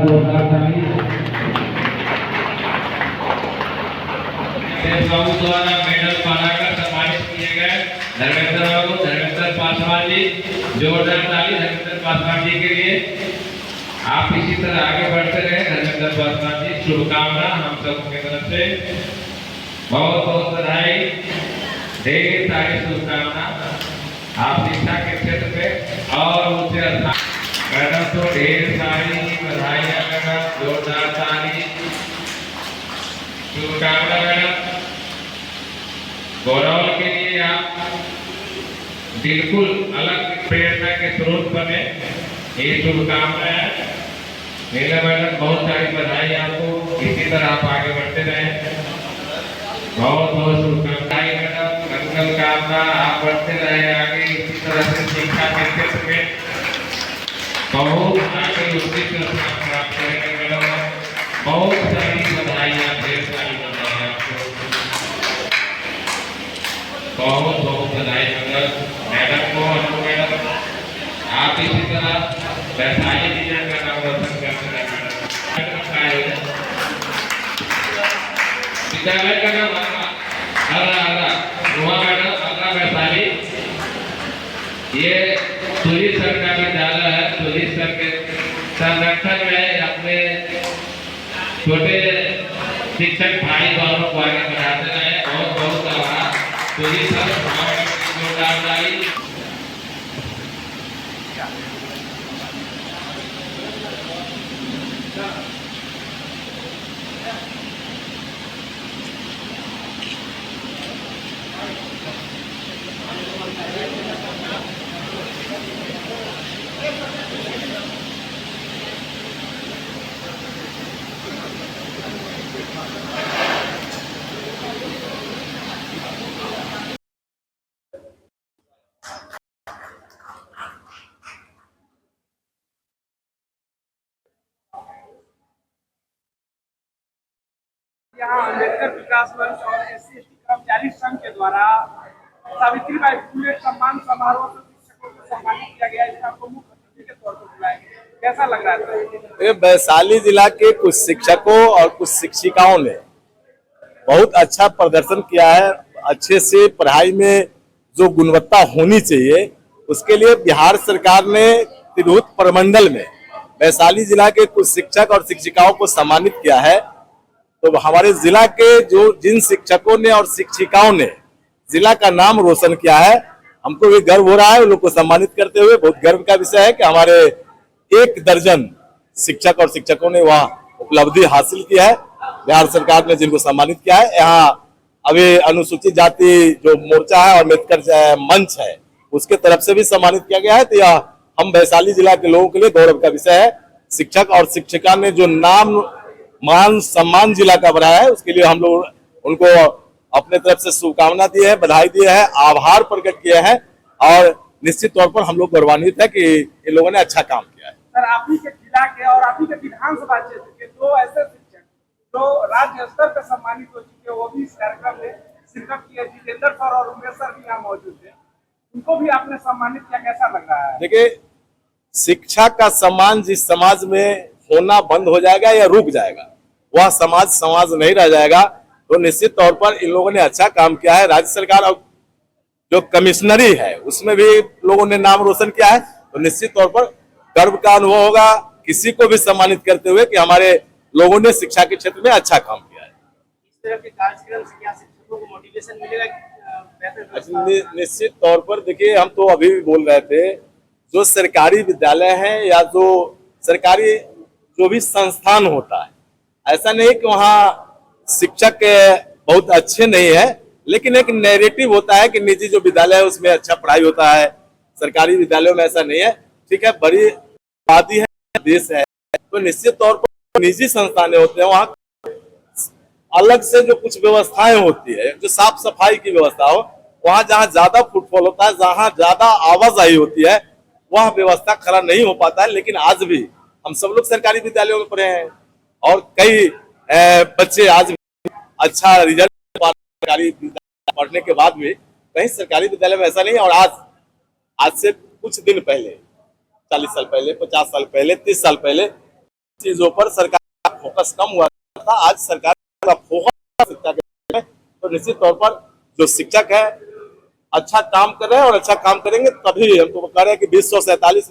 जोरदार ताली। बाबू द्वारा मेडल बनाकर सम्मानित किए गए धर्मेंद्र बाबू, धर्मेंद्र पासवान जी, जोरदार ताली धर्मेंद्र पासवान जी के लिए। आप इसी तरह आगे बढ़ते रहे धर्मेंद्र पासवान जी, शुभकामना हम सबके तरफ से, बहुत बहुत बधाई, ढेर सारी शुभकामना। आप शिक्षा के क्षेत्र में और ऊंचे स्थान मैडम को ढेर सारी बधाइयाँ मैडम, जोरदार ताली, शुभकामना मैडम। गौरव के लिए आप बिल्कुल अलग प्रेरणा के स्रोत बने, ये शुभकामनाएं। नीला मैडम बहुत सारी बधाई आपको, इसी तरह आप आगे बढ़ते रहे, बहुत बहुत शुभकामनाएं मैडम, मंगल कामना, आप बढ़ते रहे आगे इसी तरह से शिक्षा के क्षेत्र में बहुत आगे उचित स्थान प्राप्त करेंगे मैडम। बहुत सारी बधाइयाँ, ढेर सारी बधाई आपको, बहुत बहुत बधाई मैडम को, अनु मैडम। आप इसी तरह वैशाली जिला का नाम रोशन करते रहे मैडम। विद्यालय का नाम रुआ मैडम, वैशाली। ये सूरी सर का विद्यालय है, सूरी सर के संरक्षण में अपने छोटे शिक्षक भाई बहनों को आगे बढ़ाते रहे। बहुत बहुत आभार सूरी सर, जोरदार ताली। यहाँ अम्बेडकर विकास मंच और SC ST कर्मचारी संघ के द्वारा सावित्रीबाई फुले सम्मान समारोह से शिक्षकों को सम्मानित किया गया। इसका आपको मुख्य अतिथि के तौर पर बुलाया गया, कैसा लग रहा है? वैशाली जिला के कुछ शिक्षकों और कुछ शिक्षिकाओं ने बहुत अच्छा प्रदर्शन किया है। अच्छे से पढ़ाई में जो गुणवत्ता होनी चाहिए, उसके लिए बिहार सरकार ने तिरहुत प्रमंडल में वैशाली जिला के कुछ शिक्षक और शिक्षिकाओं को सम्मानित किया है। तो हमारे जिला के जिन शिक्षकों ने और शिक्षिकाओं ने जिला का नाम रोशन किया है, हमको भी गर्व हो रहा है। उन लोग को सम्मानित करते हुए बहुत गर्व का विषय है कि हमारे 1 दर्जन शिक्षक और शिक्षकों ने वहाँ उपलब्धि हासिल की है। बिहार सरकार ने जिनको सम्मानित किया है, यहाँ अभी अनुसूचित जाति जो मोर्चा है और अम्बेडकर मंच है, उसके तरफ से भी सम्मानित किया गया है। तो यह हम वैशाली जिला के लोगों के लिए गौरव का विषय है। शिक्षक और शिक्षिका ने जो नाम मान सम्मान जिला का बढ़ाया है, उसके लिए हम लोग उनको अपने तरफ से शुभकामना दी है, बधाई दी है, आभार प्रकट किया है। और निश्चित तौर पर हम लोग गौरवान्वित है कि इन लोगों ने अच्छा काम किया है। सर, आप ही के जिला के और आप ही के विधानसभा क्षेत्र के 2 ऐसे शिक्षक जो राज्य स्तर पर सम्मानित हो चुके हैं, वो भी इस कार्यक्रम में शिरकत किए। जितेंद्र सर और उमेश सर भी यहाँ मौजूद है, उनको भी आपने सम्मानित किया, कैसा लग रहा है? देखिए, शिक्षा का सम्मान जिस समाज में होना बंद हो जाएगा या रुक जाएगा, वह समाज नहीं रह जाएगा। तो निश्चित तौर पर इन लोगों ने अच्छा काम किया है। राज्य सरकार और जो कमिश्नरी है उसमें भी लोगों ने नाम रोशन किया है। तो निश्चित तौर पर गर्व का अनुभव होगा किसी को भी सम्मानित करते हुए कि हमारे लोगों ने शिक्षा के क्षेत्र में अच्छा काम किया है। इस तरह के कार्यक्रम से क्या शिक्षकों को मोटिवेशन मिलेगा? निश्चित तौर पर देखिए, हम तो अभी भी बोल रहे थे, जो सरकारी विद्यालय है या जो सरकारी जो भी संस्थान होता है, ऐसा नहीं कि वहाँ शिक्षक बहुत अच्छे नहीं है, लेकिन एक नैरेटिव होता है कि निजी जो विद्यालय है उसमें अच्छा पढ़ाई होता है, सरकारी विद्यालयों में ऐसा नहीं है। ठीक है, बड़ी आबादी है, देश है, तो निश्चित तौर पर निजी संस्थान होते हैं, वहाँ अलग से जो कुछ व्यवस्थाएं होती है, जो साफ सफाई की व्यवस्था हो, वहाँ जहाँ ज्यादा फुटफॉल होता है, जहाँ ज्यादा आवाजाही होती है, वह व्यवस्था खड़ा नहीं हो पाता है। लेकिन आज भी हम सब लोग सरकारी विद्यालयों में पढ़े हैं और कई बच्चे आज भी अच्छा रिजल्ट सरकारी पढ़ने के बाद भी कहीं सरकारी विद्यालय में ऐसा नहीं है। और आज से कुछ दिन पहले, 40 साल पहले, 50 साल पहले, 30 साल पहले चीजों पर सरकार का फोकस कम हुआ था। आज सरकार का फोकस शिक्षा के, तो निश्चित तौर पर जो शिक्षक है अच्छा काम कर रहे हैं और अच्छा काम करेंगे, तभी हम तो कह रहे हैं कि 2047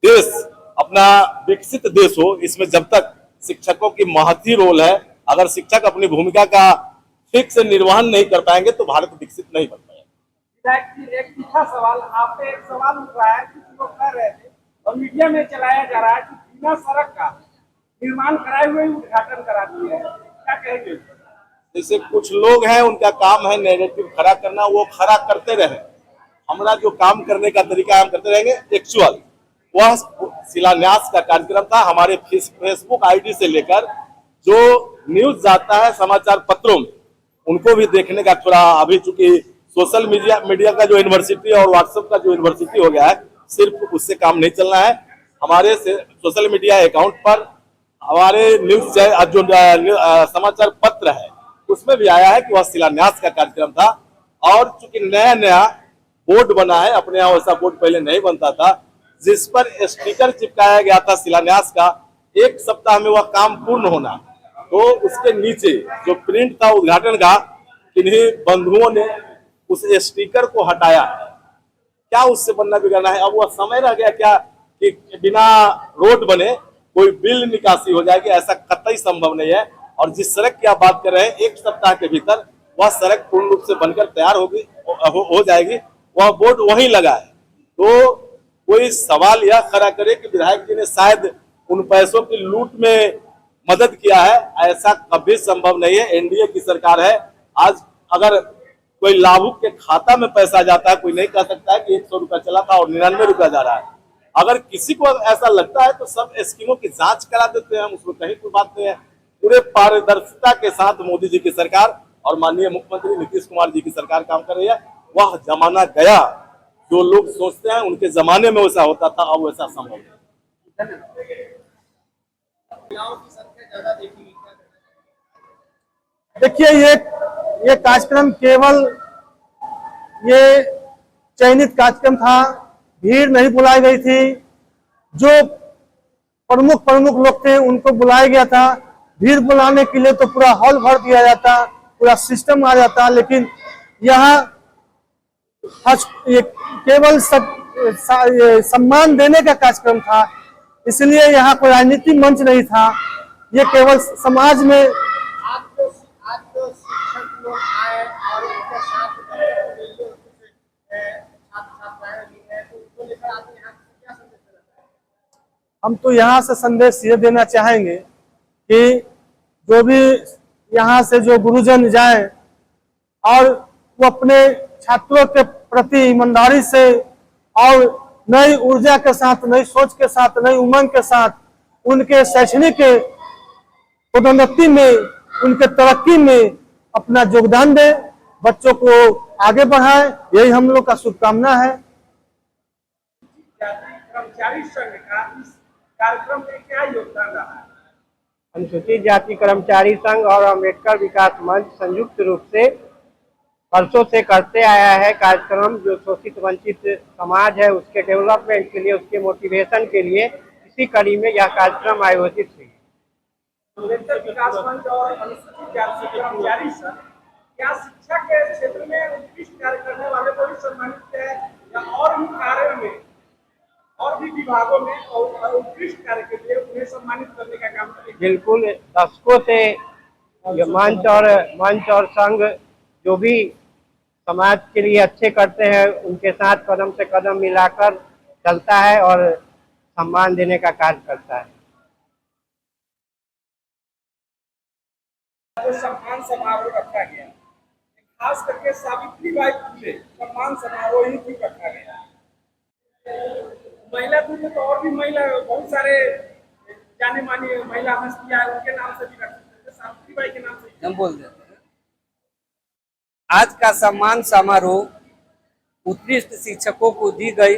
देश अपना विकसित देश हो। इसमें जब तक शिक्षकों की महती रोल है, अगर शिक्षक अपनी भूमिका का ठीक से निर्वहन नहीं कर पाएंगे तो भारत विकसित नहीं बन पाएगा। एक तीखा सवाल, आप पे एक सवाल उठ रहा है, कुछ लोग कह रहे थे और मीडिया में चलाया जा रहा है कि बिना सड़क का निर्माण कराए हुए उद्घाटन करा दिया है, क्या कहेंगे? जैसे कुछ लोग हैं, उनका काम है नैरेटिव खड़ा करना, वो खड़ा करते रहे। हमारा जो काम करने का तरीका हम करते रहेंगे। एक्चुअल वह शिलान्यास का कार्यक्रम था। हमारे फेसबुक आईडी से लेकर जो न्यूज जाता है समाचार पत्रों में, उनको भी देखने का थोड़ा, अभी चूंकि सोशल मीडिया का जो यूनिवर्सिटी और व्हाट्सएप का जो यूनिवर्सिटी हो गया है, सिर्फ उससे काम नहीं चलना है। हमारे सोशल मीडिया अकाउंट पर हमारे न्यूज जो समाचार पत्र है उसमें भी आया है कि वह शिलान्यास का कार्यक्रम था। और चूंकि नया नया बोर्ड बना है, अपने यहाँ वैसा बोर्ड पहले नहीं बनता था, जिस पर स्टिकर चिपकाया गया था शिलान्यास का, 1 सप्ताह में वह काम पूर्ण होना, तो उसके नीचे जो प्रिंट था उद्घाटन का, किन्हीं बंधुओं ने उस स्टिकर को हटाया। क्या उससे बनना बिगड़ना है? अब वह समय रह गया क्या कि बिना रोड बने कोई बिल निकासी हो जाएगी? ऐसा कतई संभव नहीं है। और जिस सड़क की आप बात कर रहे हैं, 1 सप्ताह के भीतर वह सड़क पूर्ण रूप से बनकर तैयार होगी, हो जाएगी। वह बोर्ड वहीं लगा है। तो कोई सवाल यह खड़ा करे कि विधायक जी ने शायद उन पैसों की लूट में मदद किया है, ऐसा कभी संभव नहीं है। एनडीए की सरकार है। आज अगर कोई लाभुक के खाता में पैसा जाता है, कोई नहीं कह सकता है कि 100 रुपया चला था और 99 रुपया जा रहा है। अगर किसी को ऐसा लगता है तो सब स्कीमों की जांच करा देते हैं हम, उसमें कहीं कोई बात नहीं है। पूरे पारदर्शिता के साथ मोदी जी की सरकार और माननीय मुख्यमंत्री नीतीश कुमार जी की सरकार काम कर रही है। वह जमाना गया, जो लोग सोचते हैं उनके जमाने में वैसा होता था, अब वैसा संभव नहीं। देखिए, ये कार्यक्रम केवल ये चयनित कार्यक्रम था, भीड़ नहीं बुलाई गई थी। जो प्रमुख लोग थे उनको बुलाया गया था। भीड़ बुलाने के लिए तो पूरा हॉल भर दिया जाता, पूरा सिस्टम आ जाता, लेकिन यहाँ ये केवल सम्मान देने का कार्यक्रम था, इसलिए यहाँ कोई राजनीतिक मंच नहीं था। ये केवल समाज में हम तो यहाँ से संदेश ये देना चाहेंगे कि जो भी यहाँ से जो गुरुजन जाएं और वो अपने छात्रों के प्रति ईमानदारी से और नई ऊर्जा के साथ, नई सोच के साथ, नई उमंग के साथ उनके शैक्षणिक पदोन्नति में, उनके तरक्की में अपना योगदान दें, बच्चों को आगे बढ़ाएं। यही हम लोग का शुभकामना है। कर्मचारी संघ का इस कार्यक्रम में क्या योगदान रहा है? अनुसूचित जाति कर्मचारी संघ और अम्बेडकर विकास मंच संयुक्त रूप से वर्षों से करते आया है कार्यक्रम। जो शोषित वंचित समाज है उसके डेवलपमेंट के लिए, उसके मोटिवेशन के लिए इसी कड़ी में यह कार्यक्रम आयोजित हुई। अम्बेडकर विकास मंच और अनुसूचित जाति कर्मचारी संघ क्या शिक्षा के क्षेत्र में उत्कृष्ट कार्य करने वाले को भी सम्मानित किया है, या और भी कार्यों में, और भी विभागों में और उत्कृष्ट कार्य के लिए उन्हें सम्मानित करने का काम करेंगे? बिल्कुल, दशकों से मंच और संघ जो भी समाज के लिए अच्छे करते हैं उनके साथ कदम से कदम मिलाकर चलता है और सम्मान देने का कार्य करता है। जो सम्मान समारोह रखा गया, खास करके सावित्रीबाई फुले सम्मान समारोह ही क्यों रखा गया? महिला दिन में तो और भी महिला, बहुत सारे जाने मानी महिला हस्तियां उनके नाम से भी रख सकते हैं, सावित्रीबाई के नाम से हम बोल देते हैं। आज का सम्मान समारोह उत्कृष्ट शिक्षकों को दी गई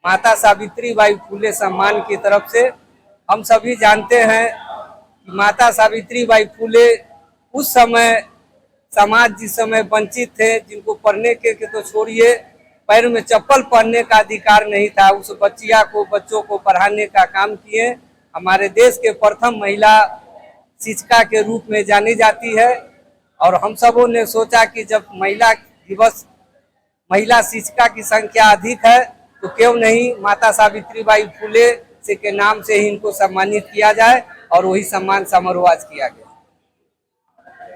माता सावित्रीबाई फुले सम्मान की तरफ से। हम सभी जानते हैं कि माता सावित्रीबाई फुले उस समय समाज जिस समय वंचित थे, जिनको पढ़ने के तो छोड़िए, पैर में चप्पल पहनने का अधिकार नहीं था, उस बच्चों को पढ़ाने का काम किए हमारे देश के प्रथम महिला शिक्षिका के रूप में जानी जाती है। और हम सबों ने सोचा कि जब महिला दिवस, महिला शिक्षिका की संख्या अधिक है, तो क्यों नहीं माता सावित्रीबाई फुले से के नाम से ही इनको सम्मानित किया जाए, और वही सम्मान समारोह आज किया गया।